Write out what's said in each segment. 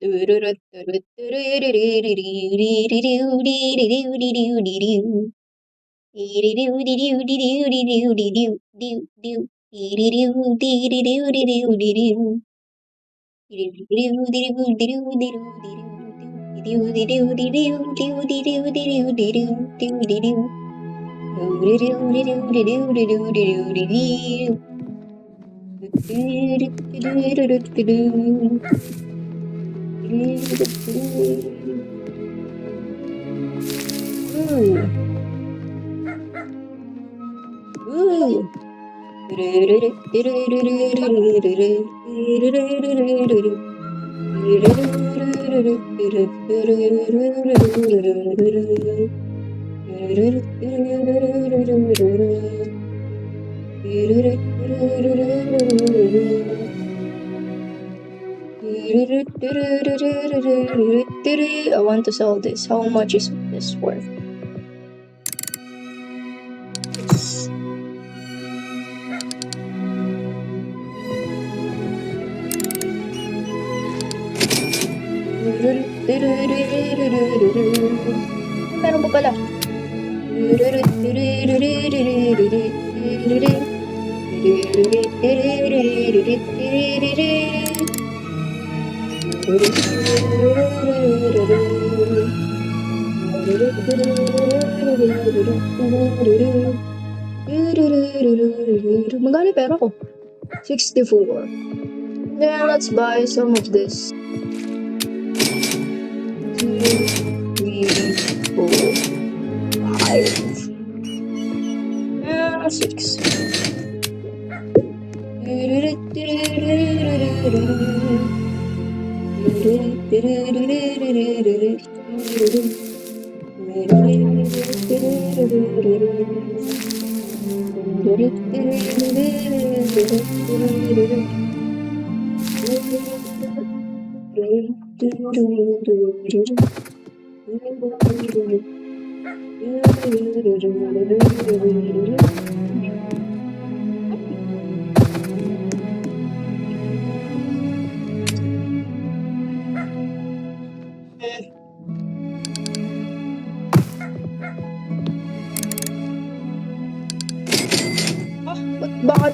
Ooh, ooh. I want to sell this. How much is this worth? It's meron pa pala. Magkano yung pera ko? 64. Yeah, let's buy some of this. 2, 3, 4, 5. Yeah, 6. Bakit?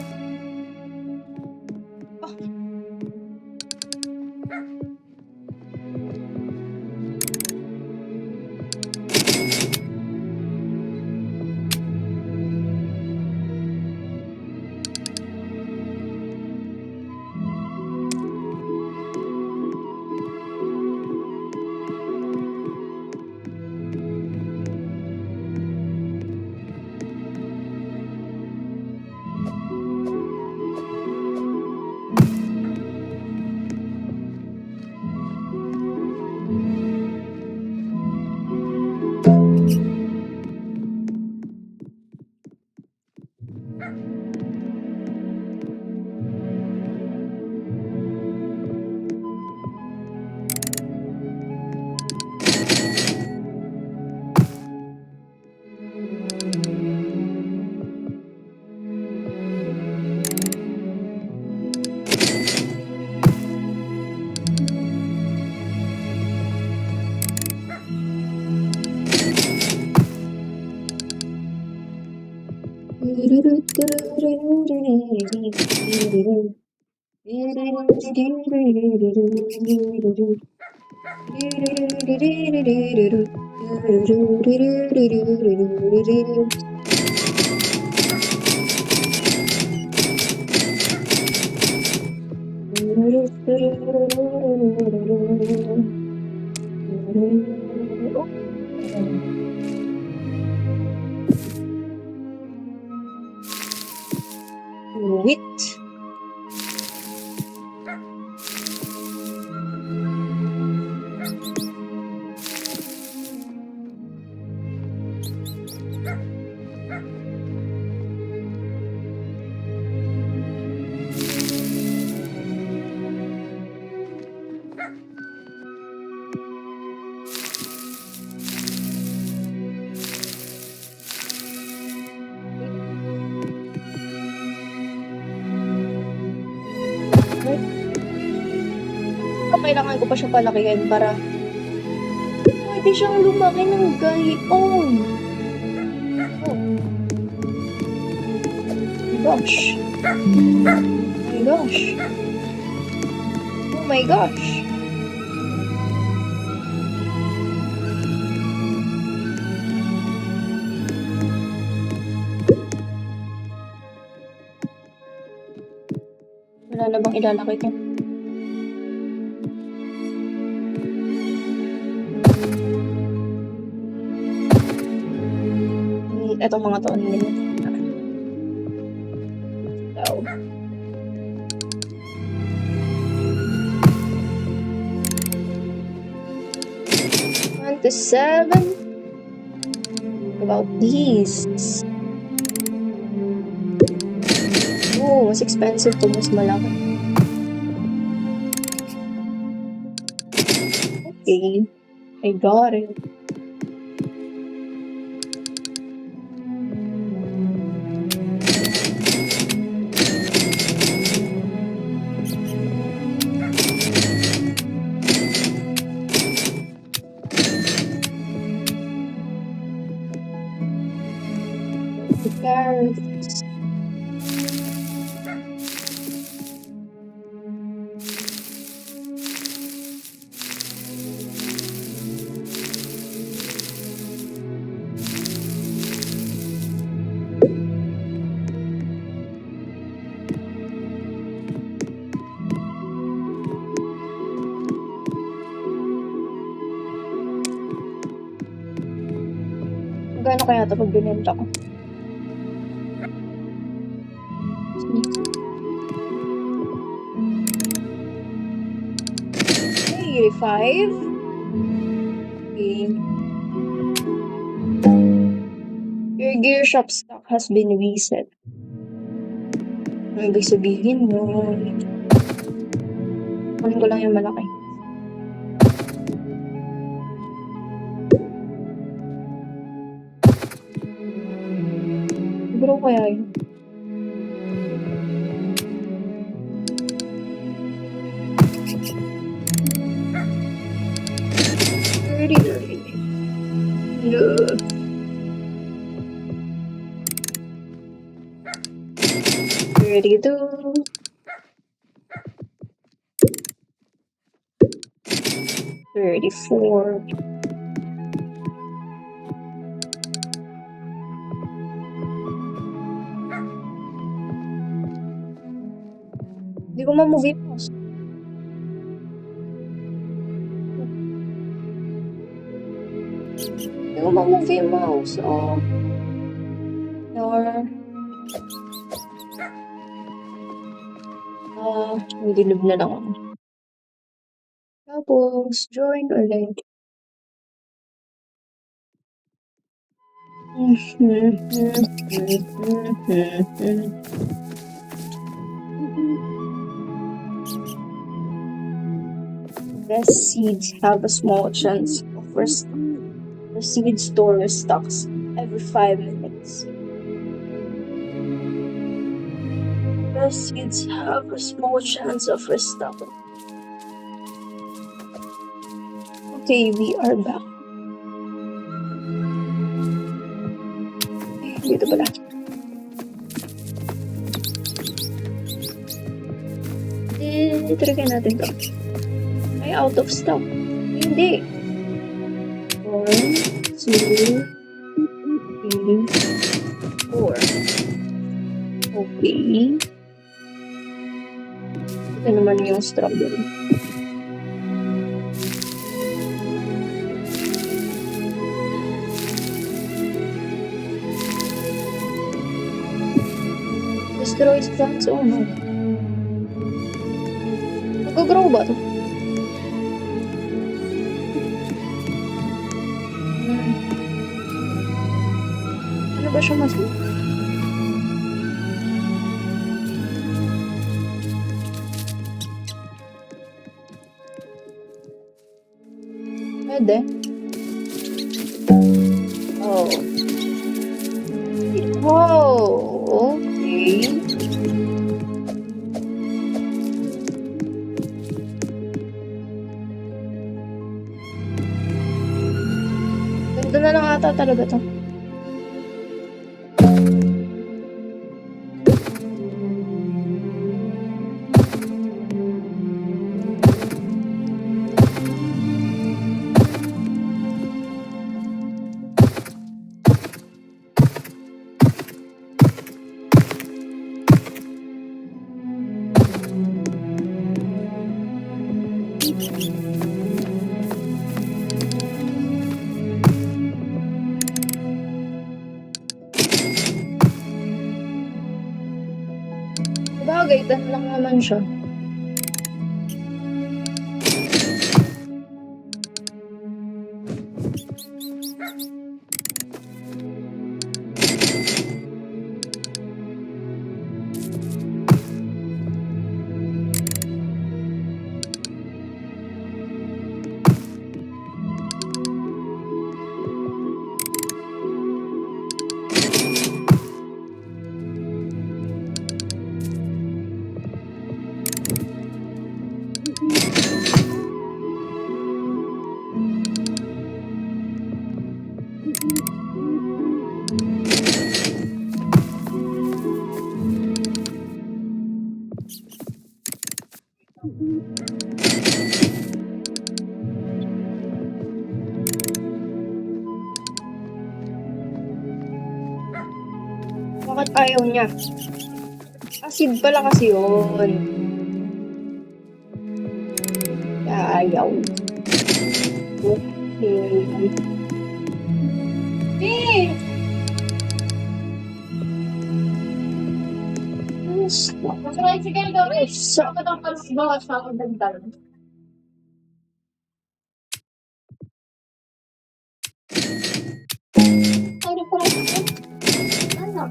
Wit. kailangan ko pa siya palakihin para pwede siyang lumaki ng gayon. Oh. My gosh. My gosh. Oh my gosh. Wala na bang ilalaki ko? Etong mga taon nila. So. 27. About these. Oh, mas expensive to, mas malaki. Okay, I got it. The carrots. Gano'n kaya ito pag binenta ko? 85. Okay. Your gear shop stock has been reset. Ano ibig sabihin mo? Kunin ko lang yung malaki. Siguro kaya yun. No. 32. 34. Hindi ko ma-move yung mouse. Hindi ko ma-move yung mouse. Oh. Or... hindi na lang ako. Tapos, join ulit. The seeds have a small chance of restock. The seed store restocks every 5 minutes. The seeds have a small chance of restocking. Okay, we are back. Dito pala. Try natin to. Ay, out of stock. Hindi. 1, 2, 3, 4. Okay. Ito naman yung strawberry. Destroys plants? Oh no. Mag-grow ba ito? Ano ba siya mas? Pwede. Oh. Oh, okay. Tatlo na lang ata talaga to. Bagay, dan lang naman siya. Bakit ayaw niya? Acid pala kasi yun. Kaya ayaw. Okay. Tricycle kami. Sa katapos bawas na akong dagdag. Ano po? Ano?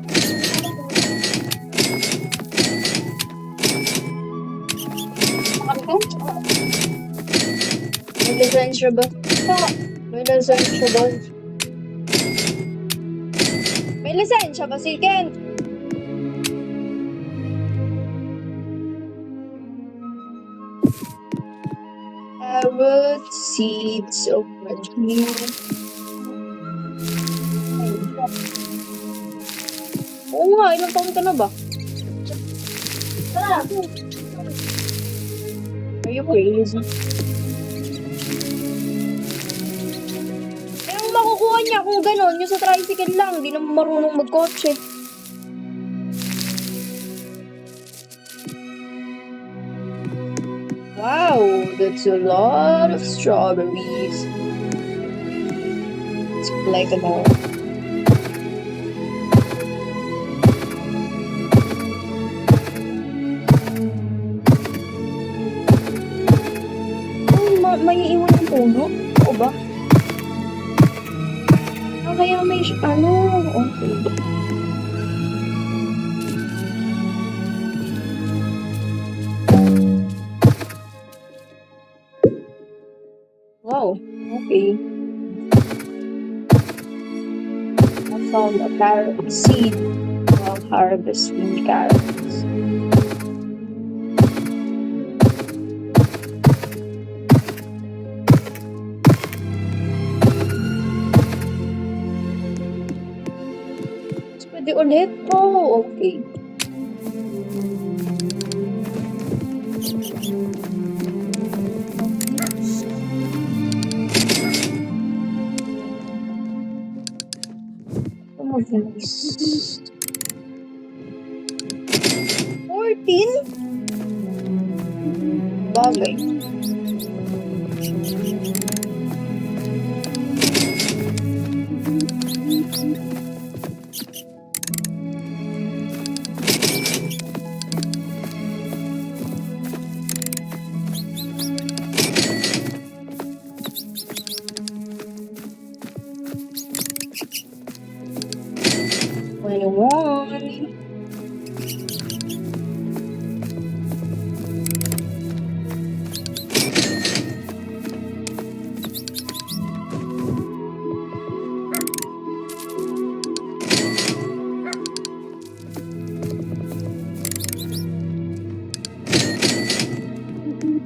May lisensya ba? May lisensya ba? May lisensya ba si Ken? Carrot, seeds of milk. Oo nga, ilang taon ka na ba? Are you crazy? Anong makukuha niya kung gano'n? Yung sa tricycle lang, di naman marunong magkotse. Wow, that's a lot of strawberries. Let's collect them all. May iwan ng puno? Oo ba? Kaya may ano, okay. Wow, okay. I found a carrot seed while harvesting carrots. Pwede ulit? Oh, okay. Nice. 14? Bagay.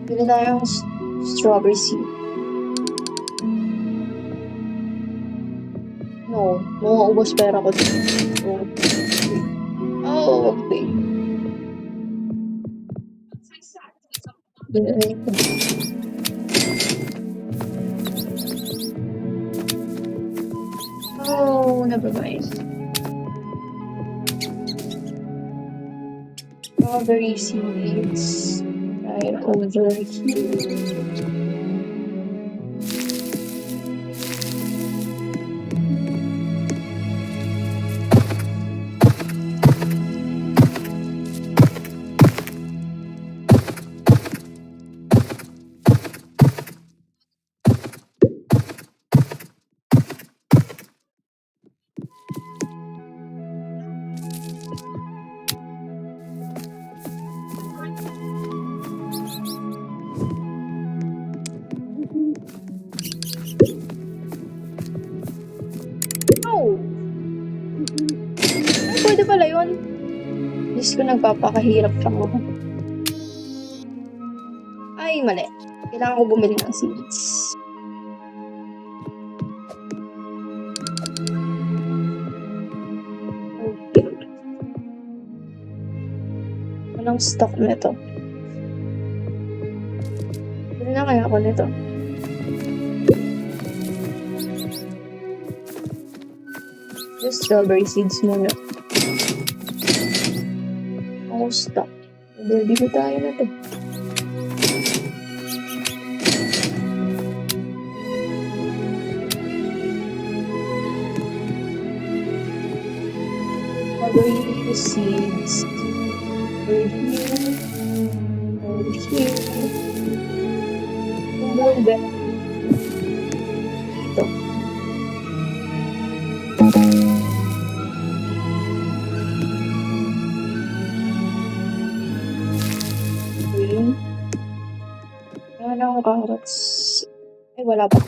Bili tayong strawberry seed. No, mauubos pera ko dito. So, okay. Oh, never mind. Strawberry seeds right over here. Oh! Ay, pwede pala yun. Diyos ko, nagpapakahirap lang ako. Ay, mali. Kailangan ko bumili ng seeds. Okay. Anong stock nito? Bili na kaya ako nito. Just strawberry seeds muna. Oh, stock. Bili tayo na to. Strawberry seeds. Over here. Over here. More than dito. Okay. Meron akong carrots. Ay, wala pa.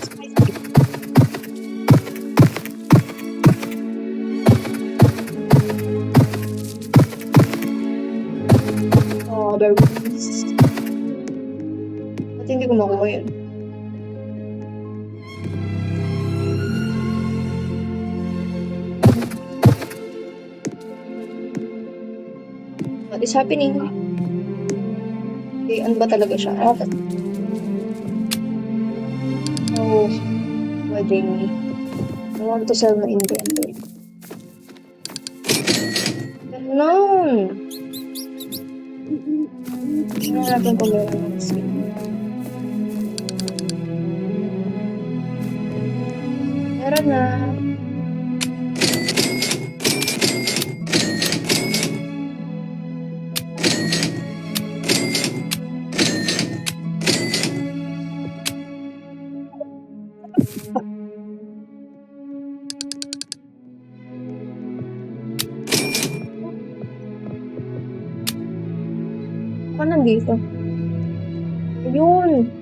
Strawberries. Ba't hindi ko makuha yun? What is happening? Okay, ano ba talaga siya? Okay. Oh, wedding. I want to sell my inventory. Ganon! Tingnan natin kung meron ng skin. Meron na. Ako nandito. Ayun.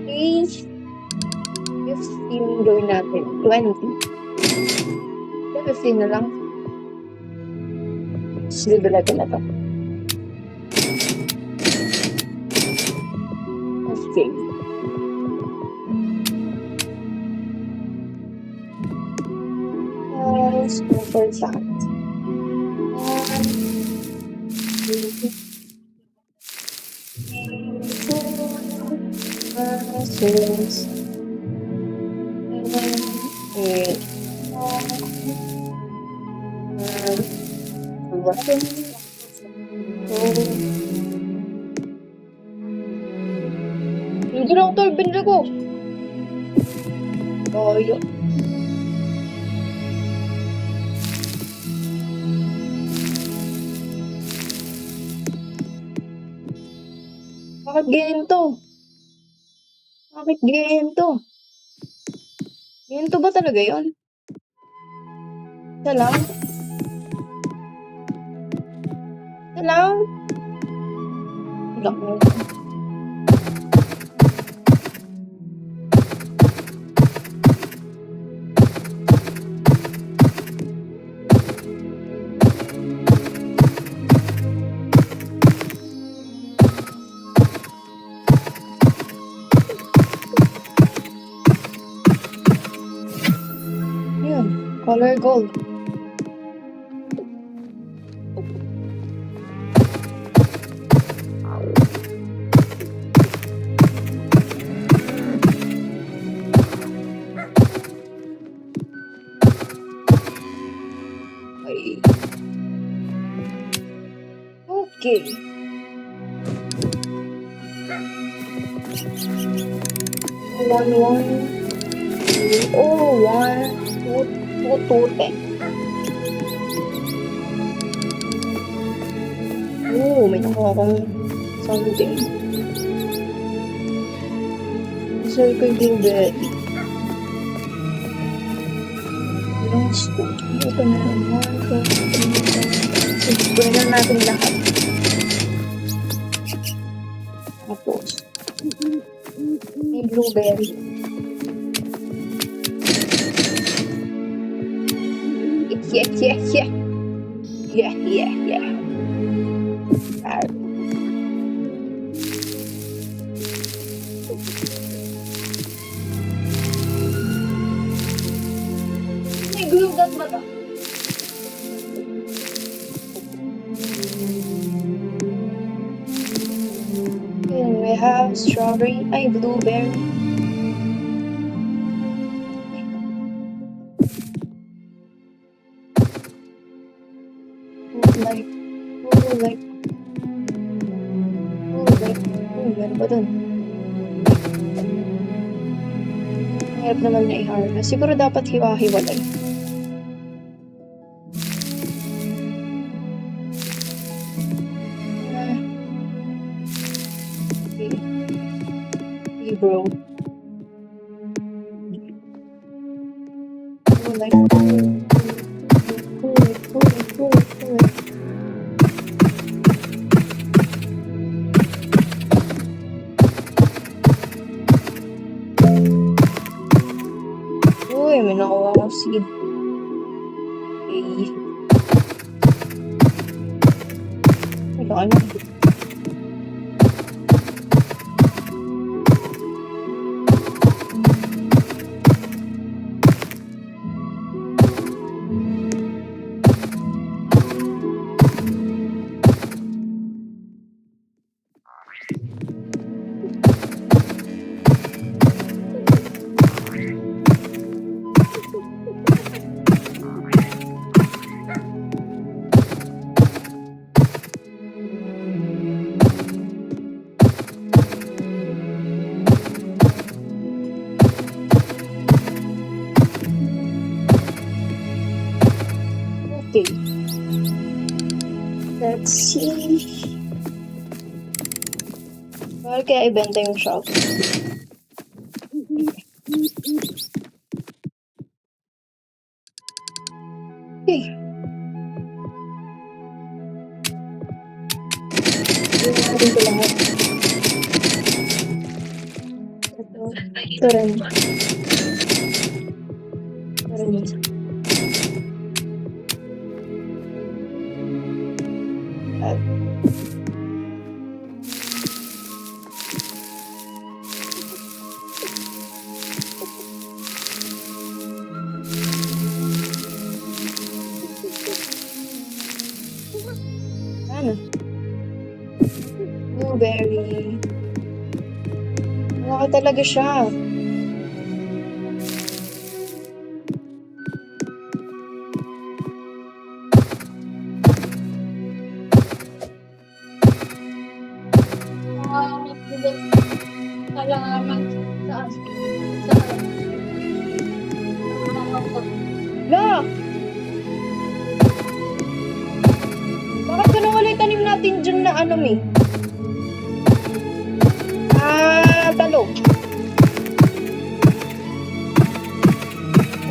Okay. 15 gawin natin. 20. 15 na lang. Sige, natin na to. Okay. Let's go for that. Six, 8, 11, 12. Hindi lang ito, binili ko. Toyo. Bakit ganito? Bakit ganito? Ganito ba talaga yun? Isa lang? Isa lang? Ilang mo. Color gold. Okay. Okay. One. Oh, one, two, ten. Oh, may nakuha akong something. Circle Gilbert. Ito meron. 1, 2, 3, 4, 5, 6. Kunin na natin lahat. Tapos, may blueberry. Yeah. May glue gun ba to? And we have strawberry, blueberry. Meron ba dun? Mahirap naman na i-harvest. Siguro dapat hiwa-hiwalay. Okay, bro. Cool. Uy, may nakuha akong seed. Okay. Ano? Okay. Let's see. Bawal kaya ibenta yung shop. Okay. Natin ito lahat. Ito rin. Ano? Blueberry. Malaki talaga siya. La! Bakit ka nawala yung tanim natin dyan na ano, may? Talong.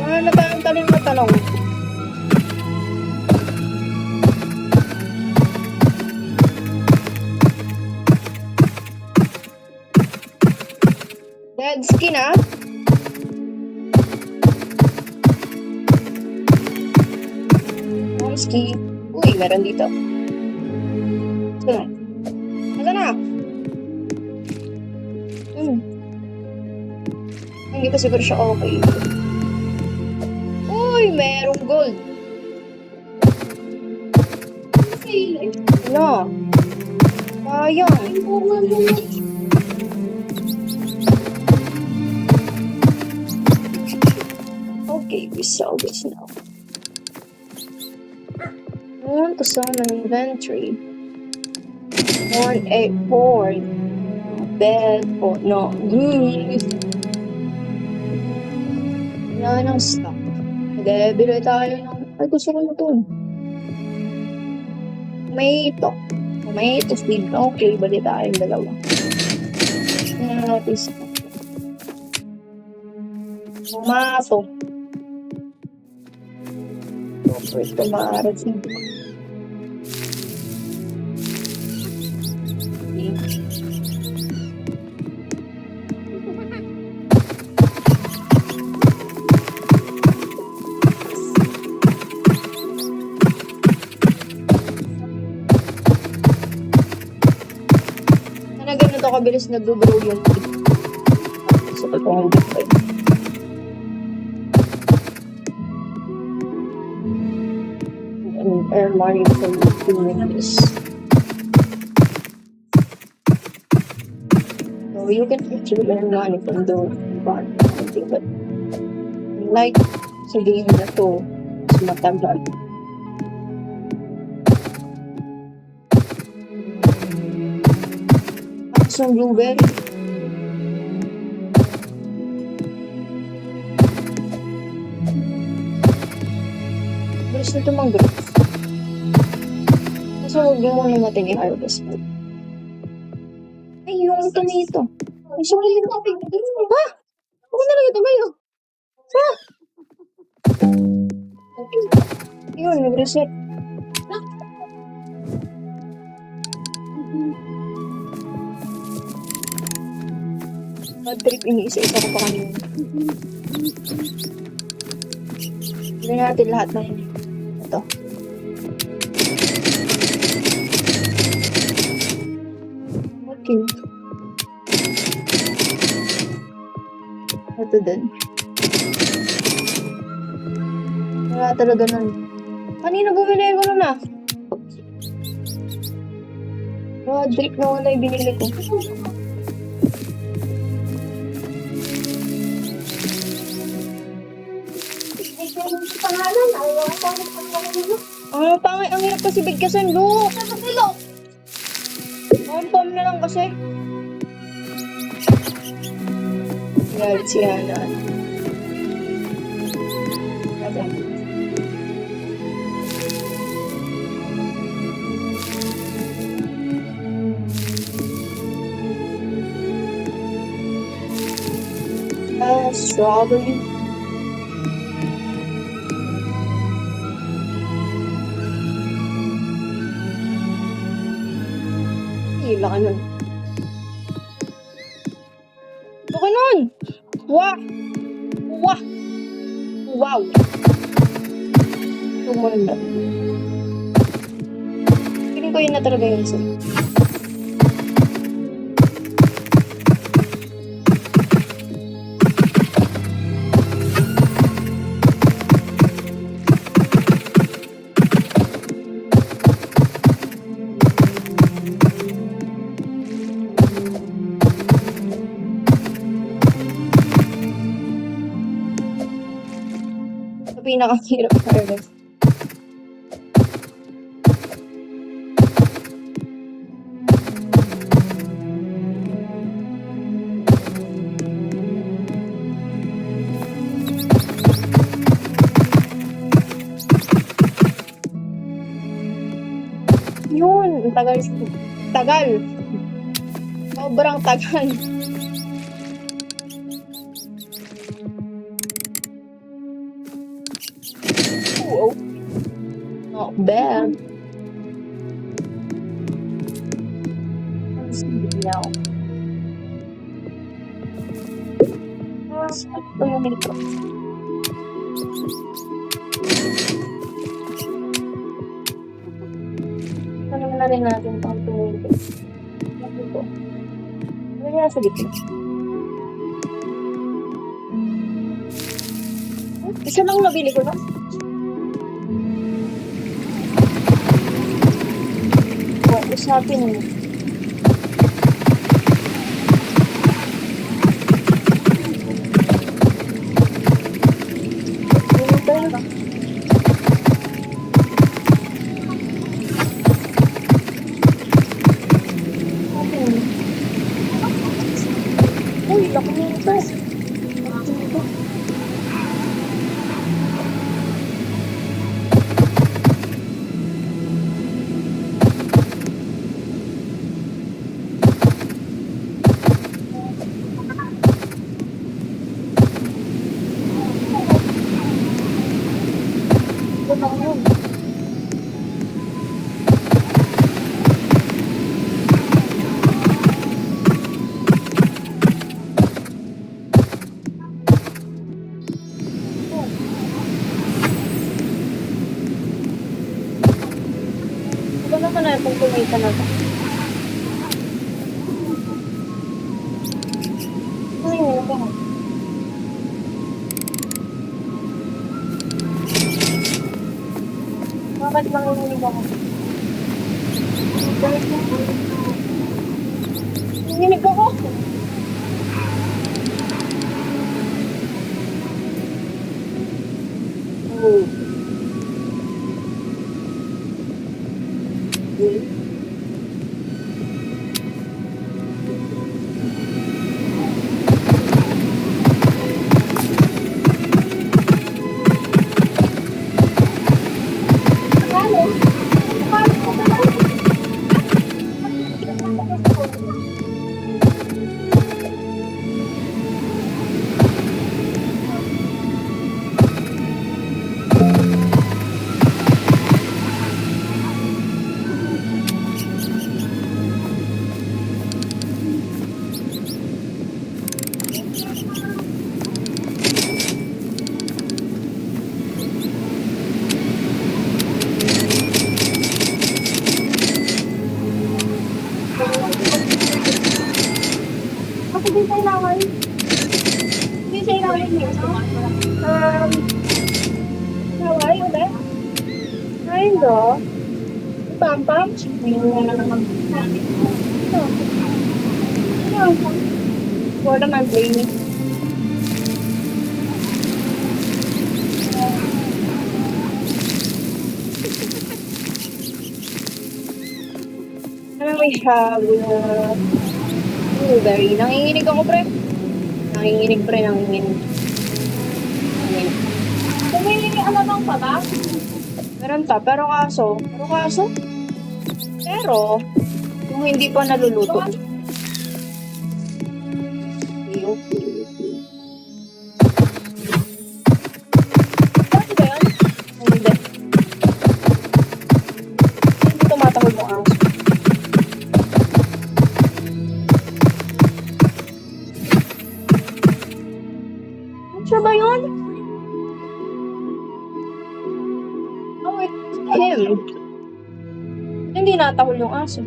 Wala na tayong tanim na talong. Dead skin, ah. Momski. Uy, meron dito. Nasaan na? Hindi pa siguro siya okay. Uy, Uy, merong gold. Ano? Sayang. Okay, we sell this now. I want to sell my inventory. 184. Bad. Oh, no. Wala nang stock. Nag-bili tayo ng... Ay, gusto ko na ito. Tomato. Tomato seed. Okay, bali tayong dalawa. Natin sa... Tomato. Super tomato seed. Sana ganito kabilis nag-grow yung seed. So, totoong bitcoin. And earn money from doing this. So you can actually earn money from doing something, but like sa game na to, mas matagal. Tapos yung blueberry. Bilis na tumanggal. Kaso huwag yung muna natin i-harvest mo. Ay, yung tomato. Ay, sorry yung tomato. Ha? Huwag na lang yung tomato. Ha? Okay. Yun, nag-reset. Bad trip, iniisa-isa ko pa kanina. Hindi natin lahat na yun. Ito. Okay. Ito din. Wala talaga nun. Kanina bumili ko nun ah. Bad trip na wala yung binili ko. Ang hirap kasi bigkasan, look. Ang pam na lang kasi. Galit si Hana. Kasi. Strawberry. Hila ka nun. Baka nun! Wah! Wah! Wow! Tumanda. Piling ko yun na talaga yun sa'yo. Pinakahirap na harvest. Yun, ang tagal. Tagal. Sobrang tagal. Oh, not bad. Let's see now. Ito yung nito. Ano na rin natin pang tumito. Ito. Ano nga sa gitna? Okay. Isa lang nabili ko na. Usapin mo. Uy, laki nito. Ito na yun. Ito naman na itong kumita na ito. Ay, wala ka. Bakit manginginig ako? Nanginig ako. Ako din kailangan. Hindi kailangan yun. Naway, ulit. Ay, no. Pam-pam. Wala naman blaming. Ano we have? Blueberry. Nanginginig ako, pre. Nanginginig, pre. Nanginginig. Nanginginig, alamang pa ba? Meron pa, pero kung hindi pa naluluto. Okay. Bakit ba yan? Hindi. Hindi tumatahol mo aso. Siya ba yun? Oh, it's him. Hindi natahol yung aso.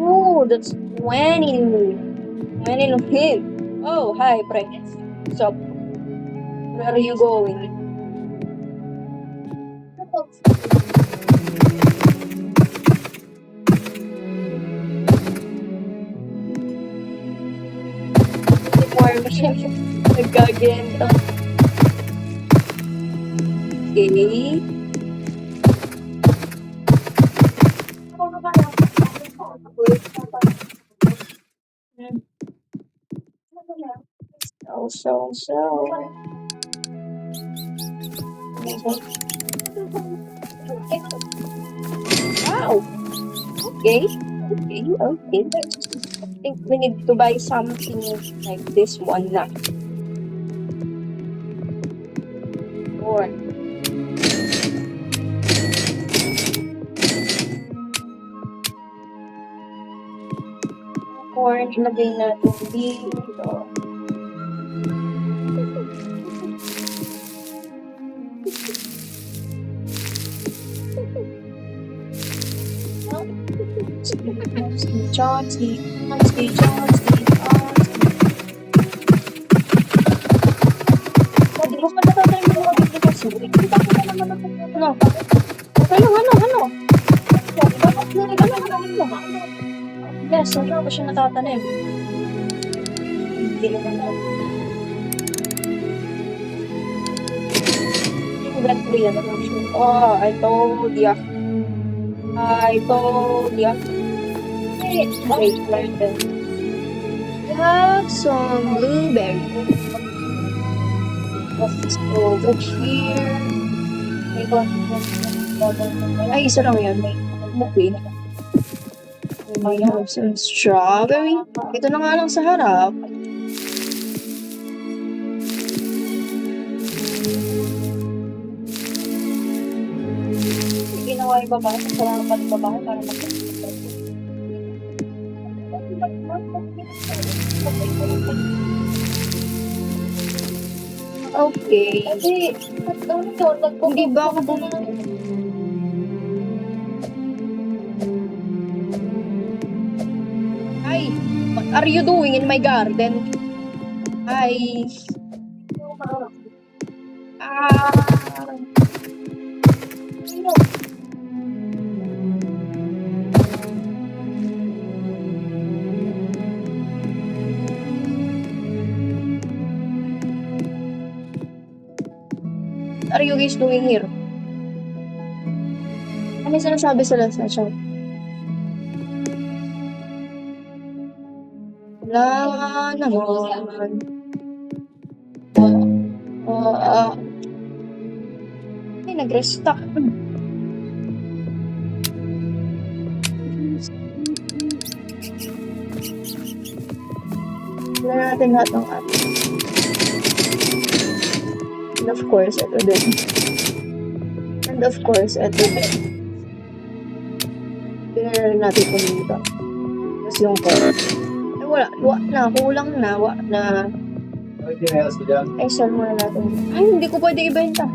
Oh, that's 20. 20 ng him. Oh, hi, pre. What's up? Where are you going? More siya. Nagkagenta. Okay. So. Wow. Okay. I think we need to buy something like this one na. Corn. Corn, ilagay natin dito. Chomsky, Chomsky, Chomsky, Chomsky. Oh, di mo pa natatanim yung mga bibli kasi. Kita ko na naman ako. Ano? Okay lang, ano? Yes, saan ko siya natatanim? Hindi na naman. Red tree, ano lang siya. Oh, I told ya. Hey, wait, we have some blueberry. Let's go over here. Ay, isa lang yan. Okay. We have some strawberry. Ito na nga lang sa harap. Ginawa yung babae. Kasalanan pa ng babae para okay. Kasi, hindi ba ako Hi, what are you doing in my garden? Hi. What are you guys doing here? Ano yung sinasabi sa chat? Wala naman. Ay, nag-restock. Wala natin lahat ng atin. And of course, ito din. Pinala natin kung dito. Tapos yung car. Ay, wala na. Kulang na. Ay, sell muna natin. Ay, hindi ko pwede ibenta.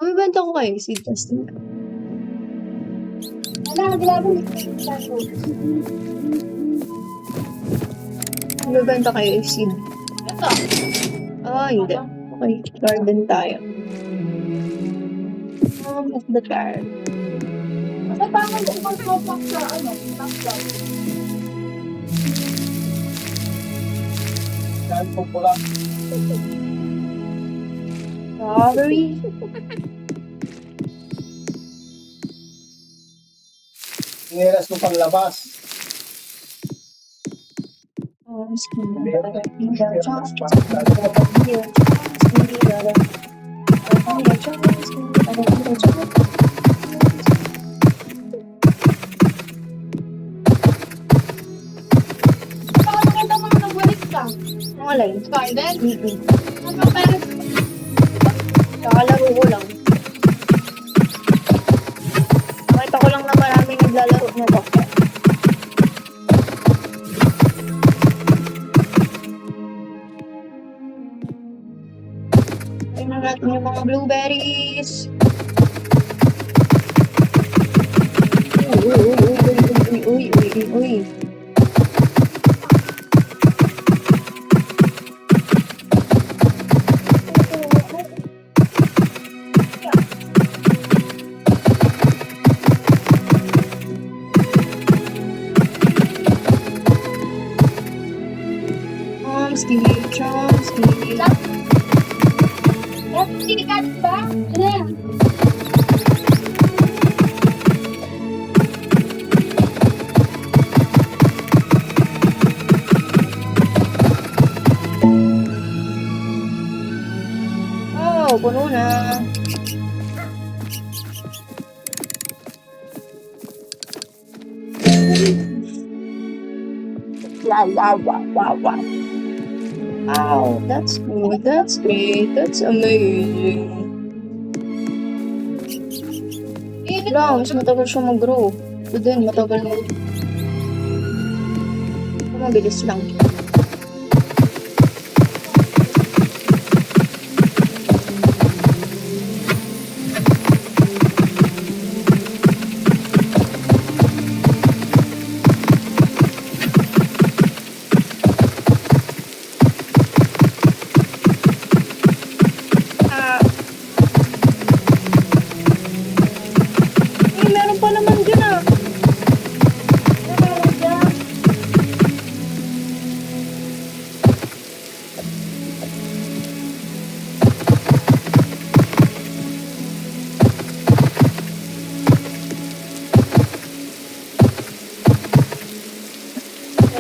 Ibenta ko kayo, seed testing. Ibenta kayo, seed. Hindi. Okay, garden tayo. Of the garden. Strawberry. Ineras mo panglabas. Ang alay? Kakalaro ko lang. Nakita ko lang na maraming naglalaro na to. Tingnan natin yung mga blueberries. Uy. Chomsky. Oh, puno na. Wow. Wow, that's good. That's great. That's amazing. Wala, mas matagal siya mag-grow. Ito din, matagal na. Mabilis lang.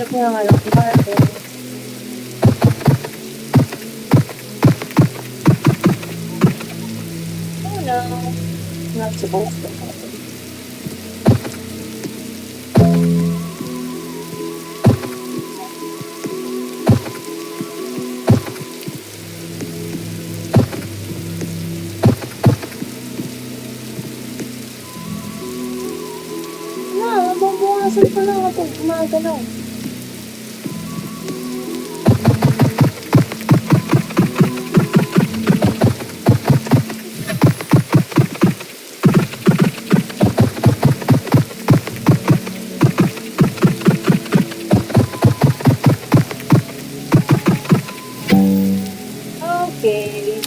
Check nga nga lang. Market. Oh no. Not supposed to happen. Mabubukasan pa lang ako. Umaga lang. Okay.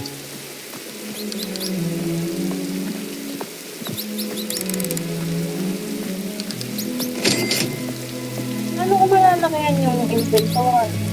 Ano ko malalakihan yung inventory?